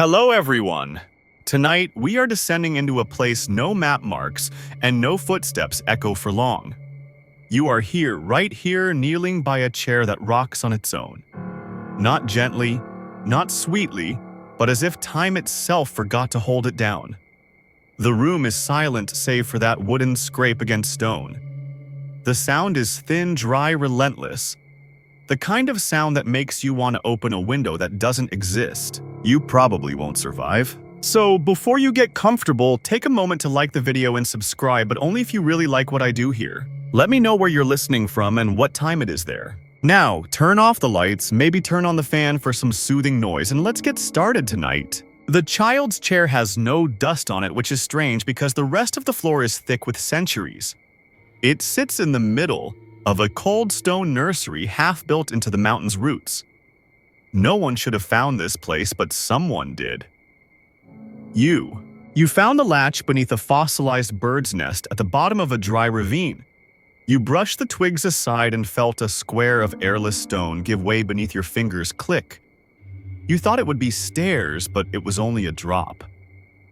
Hello everyone! Tonight, we are descending into a place no map marks and no footsteps echo for long. You are here, right here, kneeling by a chair that rocks on its own. Not gently, not sweetly, but as if time itself forgot to hold it down. The room is silent save for that wooden scrape against stone. The sound is thin, dry, relentless. The kind of sound that makes you want to open a window that doesn't exist. You probably won't survive. So before you get comfortable, take a moment to like the video and subscribe, but only if you really like what I do here. Let me know where you're listening from and what time it is there. Now, turn off the lights, maybe turn on the fan for some soothing noise, and let's get started tonight. The child's chair has no dust on it, which is strange because the rest of the floor is thick with centuries. It sits in the middle of a cold stone nursery half built into the mountain's roots. No one should have found this place, but someone did. You found the latch beneath a fossilized bird's nest at the bottom of a dry ravine. You brushed the twigs aside and felt a square of airless stone give way beneath your fingers click. You thought it would be stairs, but it was only a drop.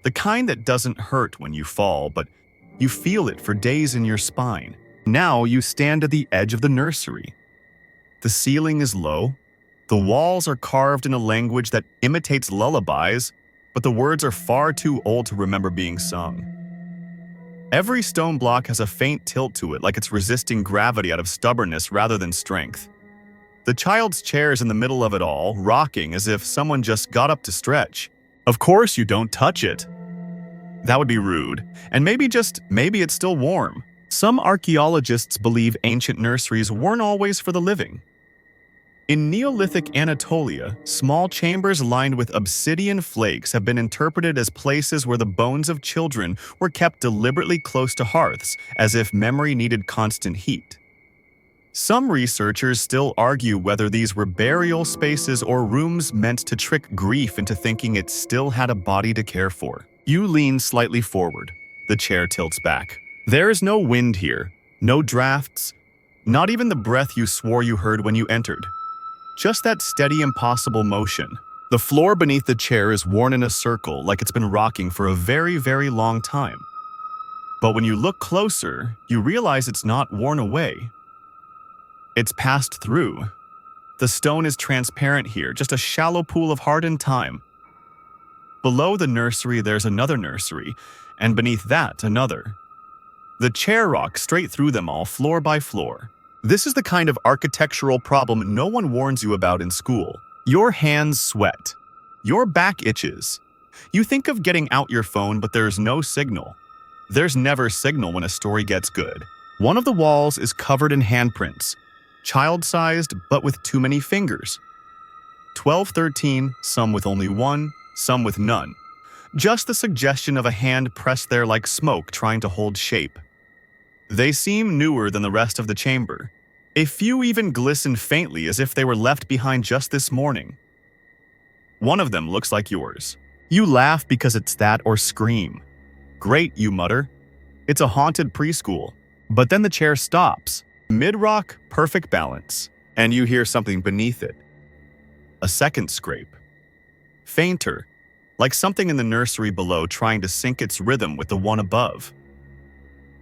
The kind that doesn't hurt when you fall, but you feel it for days in your spine. Now you stand at the edge of the nursery. The ceiling is low. The walls are carved in a language that imitates lullabies, but the words are far too old to remember being sung. Every stone block has a faint tilt to it, like it's resisting gravity out of stubbornness rather than strength. The child's chair is in the middle of it all, rocking as if someone just got up to stretch. Of course you don't touch it. That would be rude, and maybe it's still warm. Some archaeologists believe ancient nurseries weren't always for the living. In Neolithic Anatolia, small chambers lined with obsidian flakes have been interpreted as places where the bones of children were kept deliberately close to hearths, as if memory needed constant heat. Some researchers still argue whether these were burial spaces or rooms meant to trick grief into thinking it still had a body to care for. You lean slightly forward. The chair tilts back. There is no wind here, no drafts, not even the breath you swore you heard when you entered. Just that steady, impossible motion. The floor beneath the chair is worn in a circle like it's been rocking for a very, very long time. But when you look closer, you realize it's not worn away. It's passed through. The stone is transparent here, just a shallow pool of hardened time. Below the nursery, there's another nursery, and beneath that, another. The chair rocks straight through them all, floor by floor. This is the kind of architectural problem no one warns you about in school. Your hands sweat. Your back itches. You think of getting out your phone, but there's no signal. There's never signal when a story gets good. One of the walls is covered in handprints, child-sized but with too many fingers. 12, 13, some with only one, some with none. Just the suggestion of a hand pressed there like smoke trying to hold shape. They seem newer than the rest of the chamber. A few even glisten faintly as if they were left behind just this morning. One of them looks like yours. You laugh because it's that or scream. Great, you mutter. It's a haunted preschool. But then the chair stops. Mid-rock, perfect balance. And you hear something beneath it. A second scrape. Fainter, like something in the nursery below trying to sync its rhythm with the one above.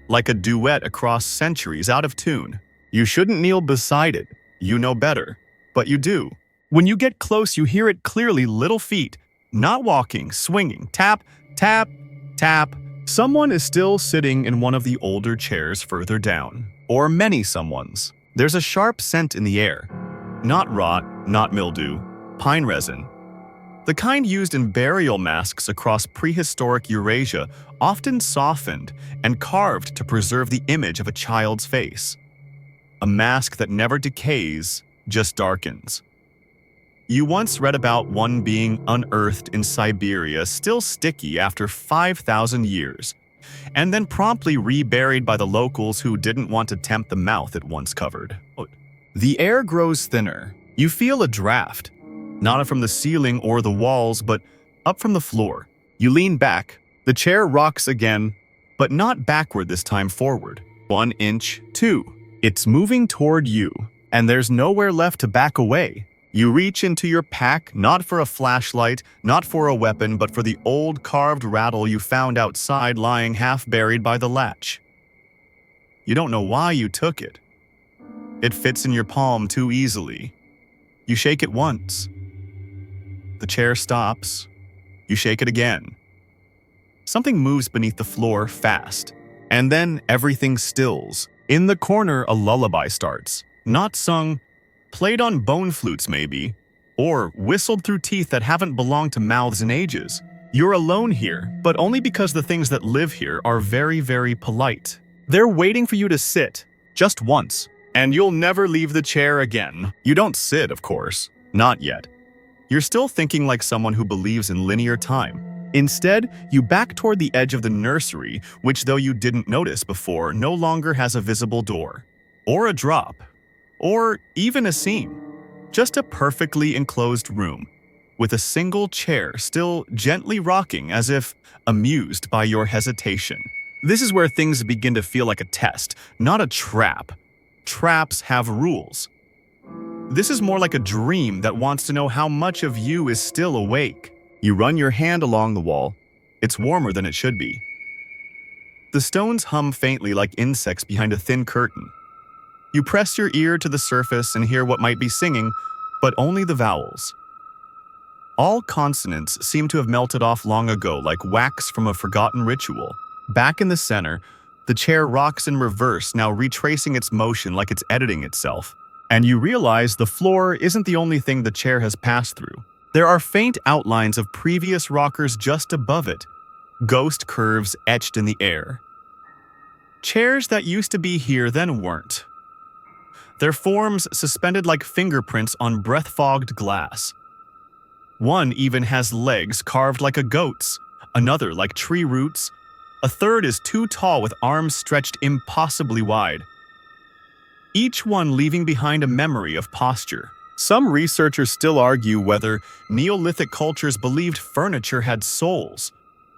Like a duet across centuries out of tune. You shouldn't kneel beside it. You know better. But you do. When you get close, you hear it clearly, little feet. Not walking, swinging. Tap, tap, tap. Someone is still sitting in one of the older chairs further down. Or many someones. There's a sharp scent in the air. Not rot, not mildew. Pine resin. The kind used in burial masks across prehistoric Eurasia, often softened and carved to preserve the image of a child's face. A mask that never decays, just darkens. You once read about one being unearthed in Siberia, still sticky after 5,000 years, and then promptly reburied by the locals who didn't want to tempt the mouth it once covered. The air grows thinner. You feel a draft. Not from the ceiling or the walls, but up from the floor. You lean back. The chair rocks again, but not backward this time, forward. 1 inch, 2. It's moving toward you, and there's nowhere left to back away. You reach into your pack, not for a flashlight, not for a weapon, but for the old carved rattle you found outside lying half buried by the latch. You don't know why you took it. It fits in your palm too easily. You shake it once. The chair stops. You shake it again. Something moves beneath the floor fast, and then everything stills. In the corner, a lullaby starts. Not sung, played on bone flutes maybe, or whistled through teeth that haven't belonged to mouths in ages. You're alone here, but only because the things that live here are very, very polite. They're waiting for you to sit, just once, and you'll never leave the chair again. You don't sit, of course. Not yet. You're still thinking like someone who believes in linear time. Instead, you back toward the edge of the nursery, which, though you didn't notice before, no longer has a visible door, or a drop, or even a seam. Just a perfectly enclosed room, with a single chair still gently rocking as if amused by your hesitation. This is where things begin to feel like a test, not a trap. Traps have rules. This is more like a dream that wants to know how much of you is still awake. You run your hand along the wall. It's warmer than it should be. The stones hum faintly like insects behind a thin curtain. You press your ear to the surface and hear what might be singing, but only the vowels. All consonants seem to have melted off long ago like wax from a forgotten ritual. Back in the center, the chair rocks in reverse, now retracing its motion like it's editing itself. And you realize the floor isn't the only thing the chair has passed through. There are faint outlines of previous rockers just above it, ghost curves etched in the air. Chairs that used to be here then weren't. Their forms suspended like fingerprints on breath-fogged glass. One even has legs carved like a goat's, another like tree roots. A third is too tall with arms stretched impossibly wide. Each one leaving behind a memory of posture. Some researchers still argue whether Neolithic cultures believed furniture had souls.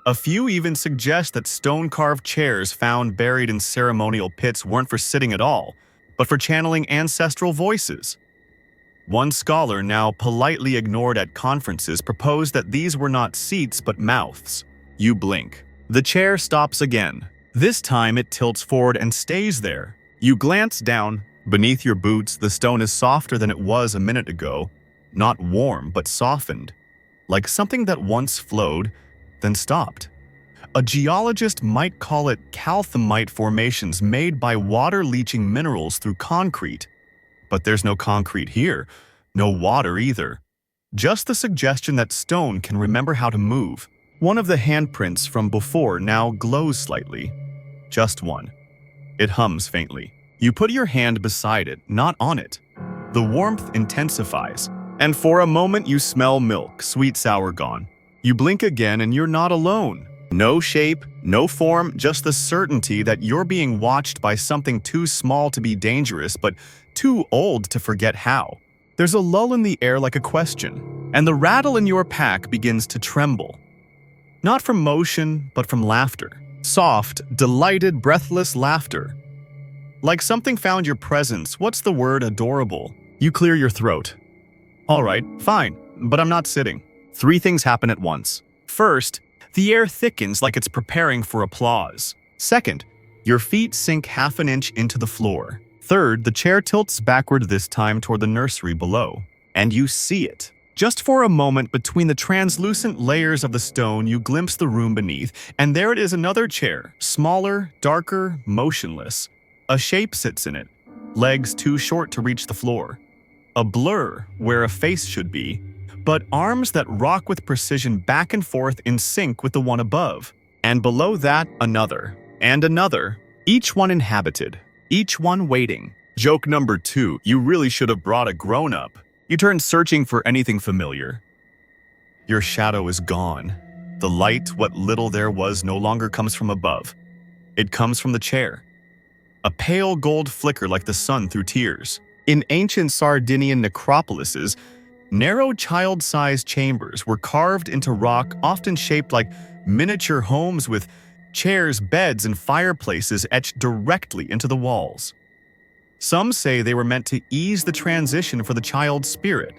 A few even suggest that stone-carved chairs found buried in ceremonial pits weren't for sitting at all, but for channeling ancestral voices. One scholar, now politely ignored at conferences, proposed that these were not seats but mouths. You blink. The chair stops again. This time it tilts forward and stays there. You glance down. Beneath your boots, the stone is softer than it was a minute ago. Not warm, but softened. Like something that once flowed, then stopped. A geologist might call it calthemite formations made by water-leaching minerals through concrete. But there's no concrete here, no water either. Just the suggestion that stone can remember how to move. One of the handprints from before now glows slightly. Just one. It hums faintly. You put your hand beside it, not on it. The warmth intensifies, and for a moment you smell milk, sweet sour gone. You blink again and you're not alone. No shape, no form, just the certainty that you're being watched by something too small to be dangerous, but too old to forget how. There's a lull in the air like a question, and the rattle in your pack begins to tremble. Not from motion, but from laughter. Soft, delighted, breathless laughter. Like something found your presence. What's the word? Adorable. You clear your throat. All right, fine, but I'm not sitting. Three things happen at once. First, the air thickens like it's preparing for applause. Second, your feet sink half an inch into the floor. Third, the chair tilts backward, this time toward the nursery below. And you see it. Just for a moment, between the translucent layers of the stone, you glimpse the room beneath, and there it is, another chair, smaller, darker, motionless. A shape sits in it, legs too short to reach the floor. A blur where a face should be, but arms that rock with precision back and forth in sync with the one above. And below that, another, and another, each one inhabited, each one waiting. Joke number 2, you really should have brought a grown-up. You turn searching for anything familiar. Your shadow is gone. The light, what little there was, no longer comes from above. It comes from the chair. A pale gold flicker like the sun through tears. In ancient Sardinian necropolises, narrow child-sized chambers were carved into rock, often shaped like miniature homes with chairs, beds, and fireplaces etched directly into the walls. Some say they were meant to ease the transition for the child's spirit.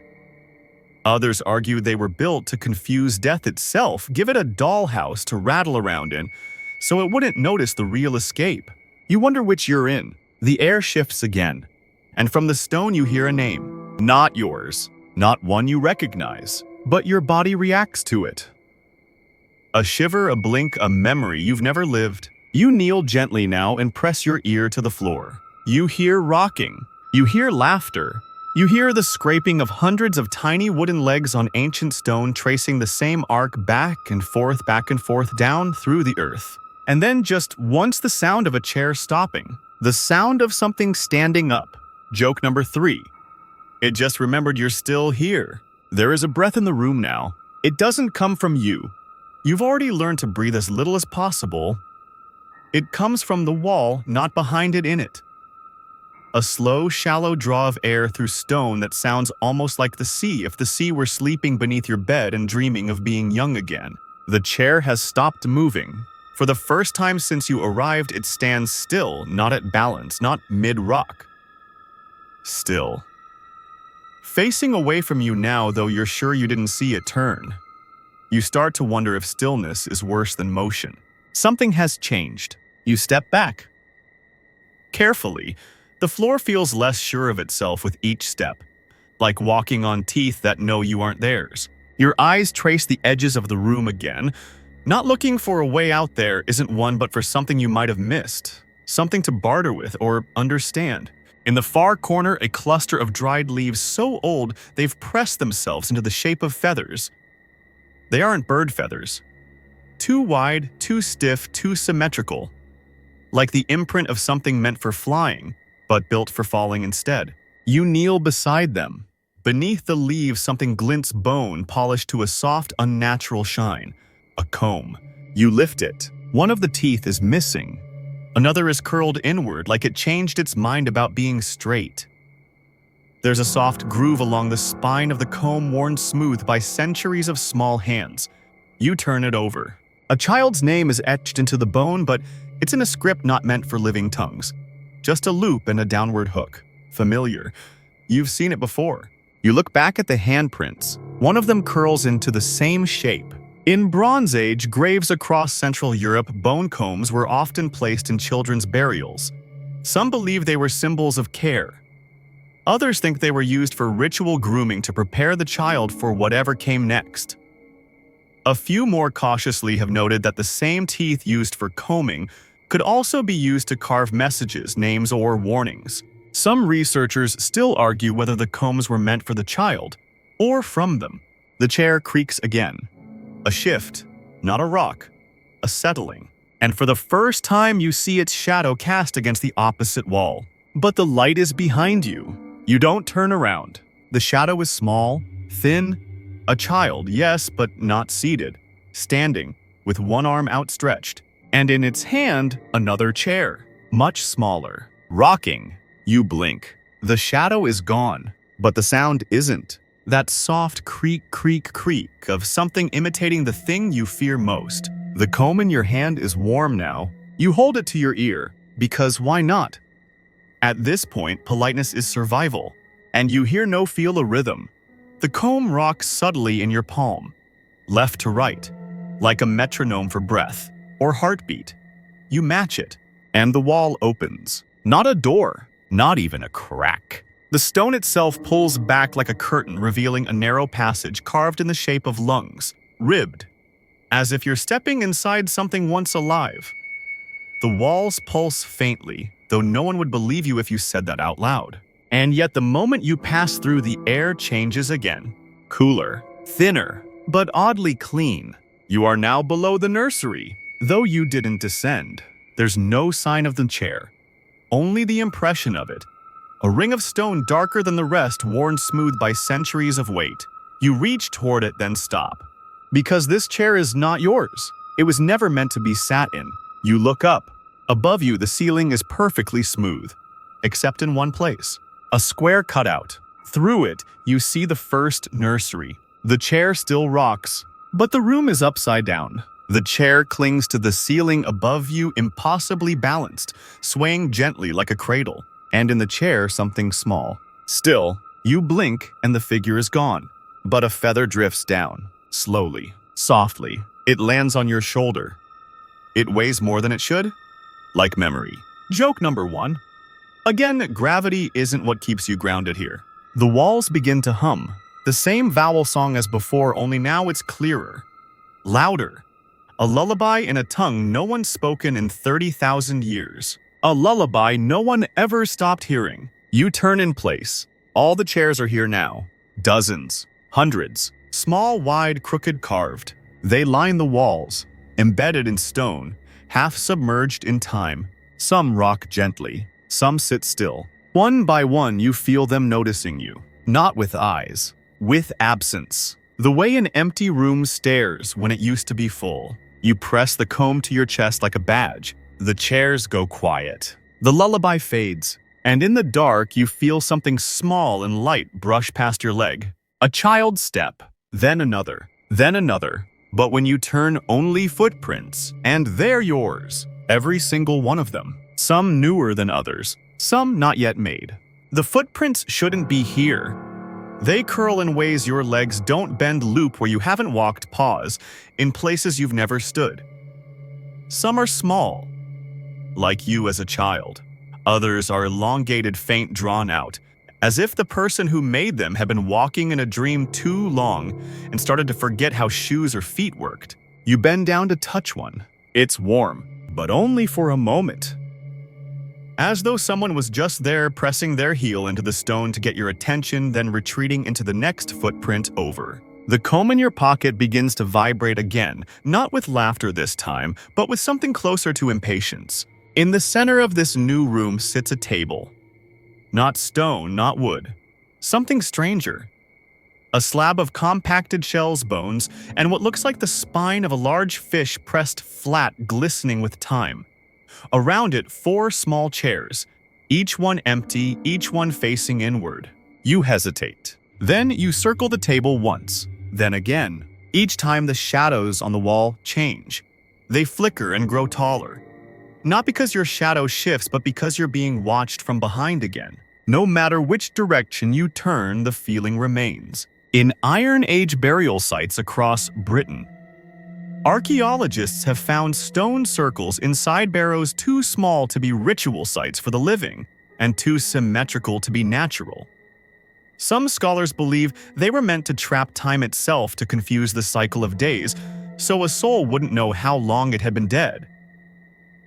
Others argue they were built to confuse death itself, give it a dollhouse to rattle around in, so it wouldn't notice the real escape. You wonder which you're in. The air shifts again, and from the stone you hear a name. Not yours, not one you recognize, but your body reacts to it. A shiver, a blink, a memory you've never lived. You kneel gently now and press your ear to the floor. You hear rocking. You hear laughter. You hear the scraping of hundreds of tiny wooden legs on ancient stone tracing the same arc back and forth down through the earth. And then just once the sound of a chair stopping. The sound of something standing up. Joke number 3. It just remembered you're still here. There is a breath in the room now. It doesn't come from you. You've already learned to breathe as little as possible. It comes from the wall, not behind it, in it. A slow, shallow draw of air through stone that sounds almost like the sea if the sea were sleeping beneath your bed and dreaming of being young again. The chair has stopped moving. For the first time since you arrived, it stands still, not at balance, not mid-rock. Still. Facing away from you now, though you're sure you didn't see it turn. You start to wonder if stillness is worse than motion. Something has changed. You step back. Carefully, the floor feels less sure of itself with each step, like walking on teeth that know you aren't theirs. Your eyes trace the edges of the room again. Not looking for a way out there isn't one but for something you might have missed, something to barter with or understand. In the far corner, a cluster of dried leaves so old they've pressed themselves into the shape of feathers. They aren't bird feathers. Too wide, too stiff, too symmetrical. Like the imprint of something meant for flying, but built for falling instead. You kneel beside them. Beneath the leaves, something glints bone, polished to a soft, unnatural shine. A comb. You lift it. One of the teeth is missing. Another is curled inward, like it changed its mind about being straight. There's a soft groove along the spine of the comb worn smooth by centuries of small hands. You turn it over. A child's name is etched into the bone, but it's in a script not meant for living tongues. Just a loop and a downward hook. Familiar. You've seen it before. You look back at the handprints. One of them curls into the same shape. In Bronze Age graves across Central Europe, bone combs were often placed in children's burials. Some believe they were symbols of care. Others think they were used for ritual grooming to prepare the child for whatever came next. A few more cautiously have noted that the same teeth used for combing could also be used to carve messages, names, or warnings. Some researchers still argue whether the combs were meant for the child or from them. The chair creaks again. A shift, not a rock, a settling. And for the first time you see its shadow cast against the opposite wall. But the light is behind you. You don't turn around. The shadow is small, thin. A child, yes, but not seated. Standing, with one arm outstretched. And in its hand, another chair. Much smaller. Rocking. You blink. The shadow is gone. But the sound isn't. That soft creak, creak, creak of something imitating the thing you fear most. The comb in your hand is warm now. You hold it to your ear, because why not? At this point, politeness is survival, and you hear no feel a rhythm. The comb rocks subtly in your palm, left to right, like a metronome for breath or heartbeat. You match it, and the wall opens. Not a door, not even a crack. The stone itself pulls back like a curtain, revealing a narrow passage carved in the shape of lungs, ribbed, as if you're stepping inside something once alive. The walls pulse faintly, though no one would believe you if you said that out loud. And yet the moment you pass through, the air changes again. Cooler, thinner, but oddly clean. You are now below the nursery. Though you didn't descend, there's no sign of the chair, only the impression of it. A ring of stone darker than the rest, worn smooth by centuries of weight. You reach toward it, then stop. Because this chair is not yours. It was never meant to be sat in. You look up. Above you, the ceiling is perfectly smooth, except in one place. A square cutout. Through it, you see the first nursery. The chair still rocks, but the room is upside down. The chair clings to the ceiling above you, impossibly balanced, swaying gently like a cradle. And in the chair, something small. Still, you blink and the figure is gone. But a feather drifts down, slowly, softly. It lands on your shoulder. It weighs more than it should? Like memory. Joke number 1. Again, gravity isn't what keeps you grounded here. The walls begin to hum. The same vowel song as before, only now it's clearer. Louder. A lullaby in a tongue no one's spoken in 30,000 years. A lullaby no one ever stopped hearing. You turn in place. All the chairs are here now. Dozens. Hundreds. Small, wide, crooked, carved. They line the walls, embedded in stone, half submerged in time. Some rock gently. Some sit still. One by one, you feel them noticing you. Not with eyes. With absence. The way an empty room stares when it used to be full. You press the comb to your chest like a badge. The chairs go quiet. The lullaby fades. And in the dark, you feel something small and light brush past your leg. A child's step. Then another. Then another. But when you turn, only footprints. And they're yours. Every single one of them. Some newer than others. Some not yet made. The footprints shouldn't be here. They curl in ways your legs don't bend, loop where you haven't walked, pause, in places you've never stood. Some are small, like you as a child. Others are elongated, faint, drawn out, as if the person who made them had been walking in a dream too long and started to forget how shoes or feet worked. You bend down to touch one. It's warm, but only for a moment. As though someone was just there pressing their heel into the stone to get your attention, then retreating into the next footprint over. The comb in your pocket begins to vibrate again, not with laughter this time, but with something closer to impatience. In the center of this new room sits a table. Not stone, not wood. Something stranger. A slab of compacted shell's bones and what looks like the spine of a large fish pressed flat, glistening with time. Around it, 4 small chairs, each one empty, each one facing inward. You hesitate. Then you circle the table once, then again. Each time the shadows on the wall change. They flicker and grow taller. Not because your shadow shifts, but because you're being watched from behind again. No matter which direction you turn, the feeling remains. In Iron Age burial sites across Britain, archaeologists have found stone circles inside barrows too small to be ritual sites for the living and too symmetrical to be natural. Some scholars believe they were meant to trap time itself to confuse the cycle of days, so a soul wouldn't know how long it had been dead.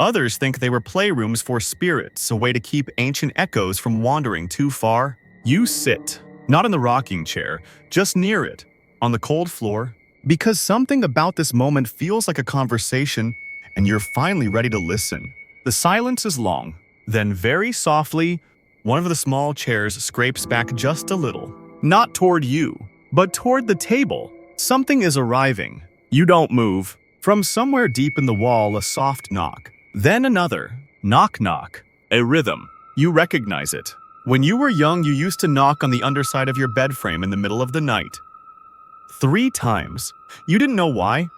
Others think they were playrooms for spirits, a way to keep ancient echoes from wandering too far. You sit, not in the rocking chair, just near it, on the cold floor, because something about this moment feels like a conversation and you're finally ready to listen. The silence is long. Then very softly, one of the small chairs scrapes back just a little. Not toward you, but toward the table. Something is arriving. You don't move. From somewhere deep in the wall, a soft knock. Then another. Knock, knock. A rhythm. You recognize it. When you were young, you used to knock on the underside of your bed frame in the middle of the night. 3 times. You didn't know why.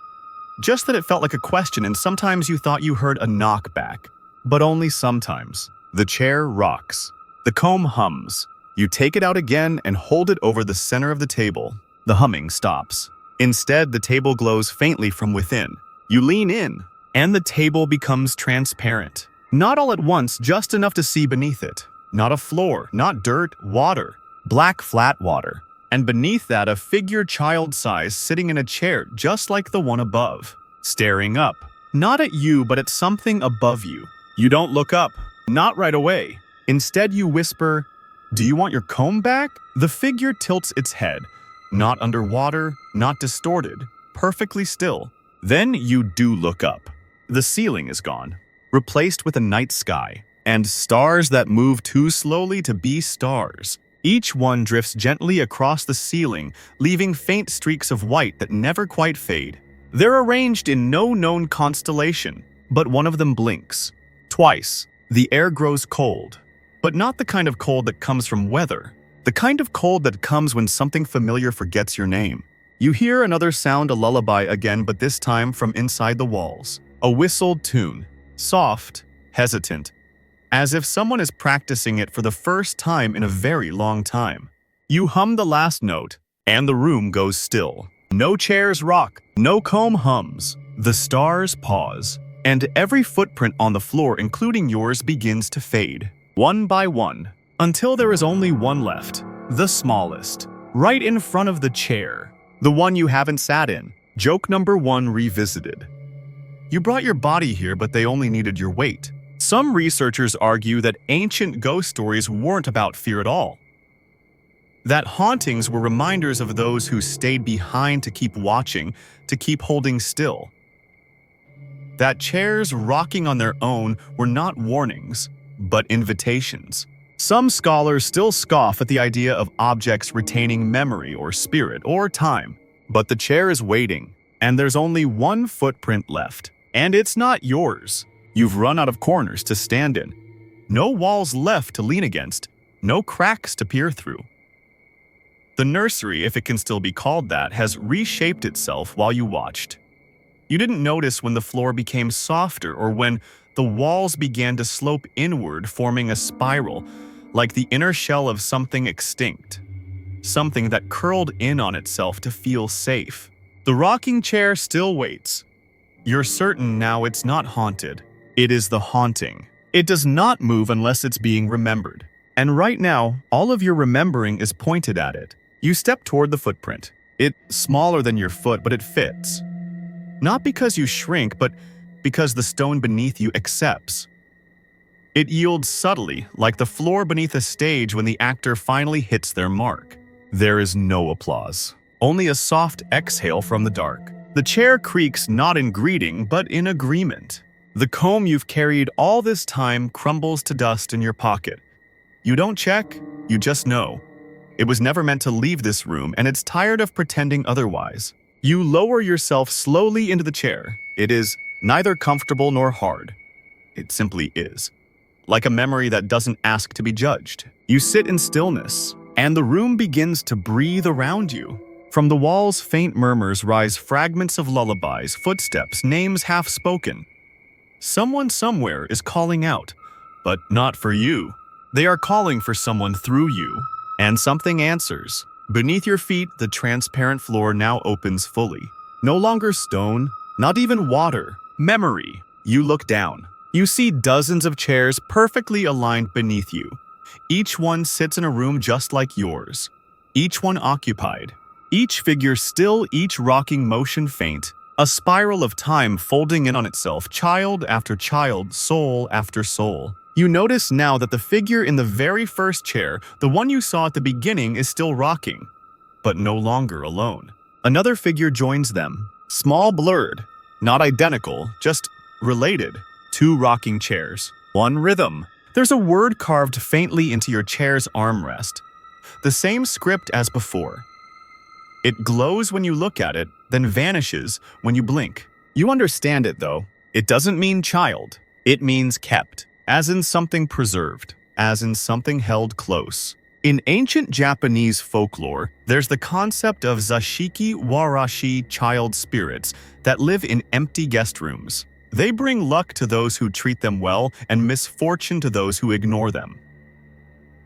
Just that it felt like a question, and sometimes you thought you heard a knock back. But only sometimes. The chair rocks. The comb hums. You take it out again and hold it over the center of the table. The humming stops. Instead, the table glows faintly from within. You lean in, and the table becomes transparent. Not all at once, just enough to see beneath it. Not a floor, not dirt, water. Black flat water. And beneath that, a figure child-size sitting in a chair just like the one above. Staring up. Not at you, but at something above you. You don't look up. Not right away. Instead, you whisper, "Do you want your comb back?" The figure tilts its head. Not underwater, not distorted. Perfectly still. Then you do look up. The ceiling is gone, replaced with a night sky, and stars that move too slowly to be stars. Each one drifts gently across the ceiling, leaving faint streaks of white that never quite fade. They're arranged in no known constellation, but one of them blinks. Twice. The air grows cold, but not the kind of cold that comes from weather. The kind of cold that comes when something familiar forgets your name. You hear another sound, a lullaby again, but this time from inside the walls. A whistled tune, soft, hesitant, as if someone is practicing it for the first time in a very long time. You hum the last note, and the room goes still. No chairs rock, no comb hums. The stars pause, and every footprint on the floor, including yours, begins to fade, one by one, until there is only one left, the smallest, right in front of the chair, the one you haven't sat in. Joke number 1 revisited. You brought your body here, but they only needed your weight. Some researchers argue that ancient ghost stories weren't about fear at all. That hauntings were reminders of those who stayed behind to keep watching, to keep holding still. That chairs rocking on their own were not warnings, but invitations. Some scholars still scoff at the idea of objects retaining memory or spirit or time. But the chair is waiting, and there's only one footprint left. And it's not yours. You've run out of corners to stand in. No walls left to lean against, no cracks to peer through. The nursery, if it can still be called that, has reshaped itself while you watched. You didn't notice when the floor became softer or when the walls began to slope inward, forming a spiral, like the inner shell of something extinct. Something that curled in on itself to feel safe. The rocking chair still waits. You're certain now it's not haunted. It is the haunting. It does not move unless it's being remembered. And right now, all of your remembering is pointed at it. You step toward the footprint. It's smaller than your foot, but it fits. Not because you shrink, but because the stone beneath you accepts. It yields subtly, like the floor beneath a stage when the actor finally hits their mark. There is no applause, only a soft exhale from the dark. The chair creaks not in greeting, but in agreement. The comb you've carried all this time crumbles to dust in your pocket. You don't check, you just know. It was never meant to leave this room, and it's tired of pretending otherwise. You lower yourself slowly into the chair. It is neither comfortable nor hard. It simply is. Like a memory that doesn't ask to be judged. You sit in stillness, and the room begins to breathe around you. From the walls, faint murmurs rise, fragments of lullabies, footsteps, names half-spoken. Someone somewhere is calling out, but not for you. They are calling for someone through you, and something answers. Beneath your feet, the transparent floor now opens fully. No longer stone, not even water, memory. You look down. You see dozens of chairs perfectly aligned beneath you. Each one sits in a room just like yours. Each one occupied. Each figure still, each rocking motion faint. A spiral of time folding in on itself, child after child, soul after soul. You notice now that the figure in the very first chair, the one you saw at the beginning, is still rocking, but no longer alone. Another figure joins them, small, blurred, not identical, just related. 2 rocking chairs, 1 rhythm. There's a word carved faintly into your chair's armrest. The same script as before. It glows when you look at it, then vanishes when you blink. You understand it though. It doesn't mean child. It means kept, as in something preserved, as in something held close. In ancient Japanese folklore, there's the concept of zashiki warashi child spirits that live in empty guest rooms. They bring luck to those who treat them well and misfortune to those who ignore them.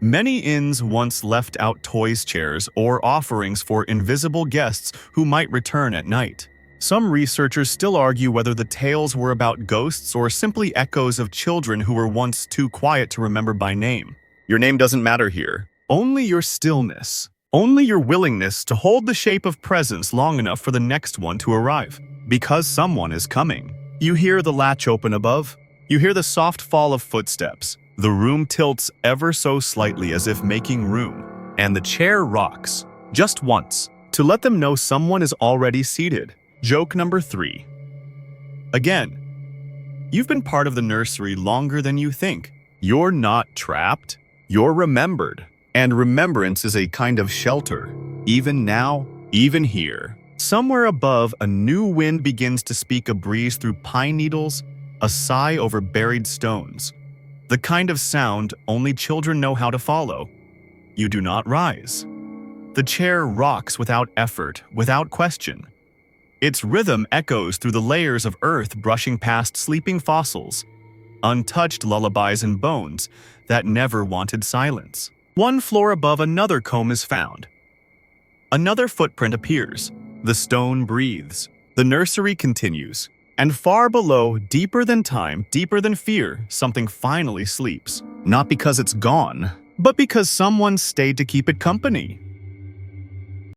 Many inns once left out toys, chairs, or offerings for invisible guests who might return at night. Some researchers still argue whether the tales were about ghosts or simply echoes of children who were once too quiet to remember by name. Your name doesn't matter here. Only your stillness. Only your willingness to hold the shape of presence long enough for the next one to arrive. Because someone is coming. You hear the latch open above. You hear the soft fall of footsteps. The room tilts ever so slightly as if making room, and the chair rocks, just once, to let them know someone is already seated. Joke number 3. Again, you've been part of the nursery longer than you think. You're not trapped, you're remembered. And remembrance is a kind of shelter. Even now, even here. Somewhere above, a new wind begins to speak, a breeze through pine needles, a sigh over buried stones. The kind of sound only children know how to follow. You do not rise. The chair rocks without effort, without question. Its rhythm echoes through the layers of earth, brushing past sleeping fossils, untouched lullabies and bones that never wanted silence. One floor above, another comb is found. Another footprint appears. The stone breathes. The nursery continues. And far below, deeper than time, deeper than fear, something finally sleeps. Not because it's gone, but because someone stayed to keep it company.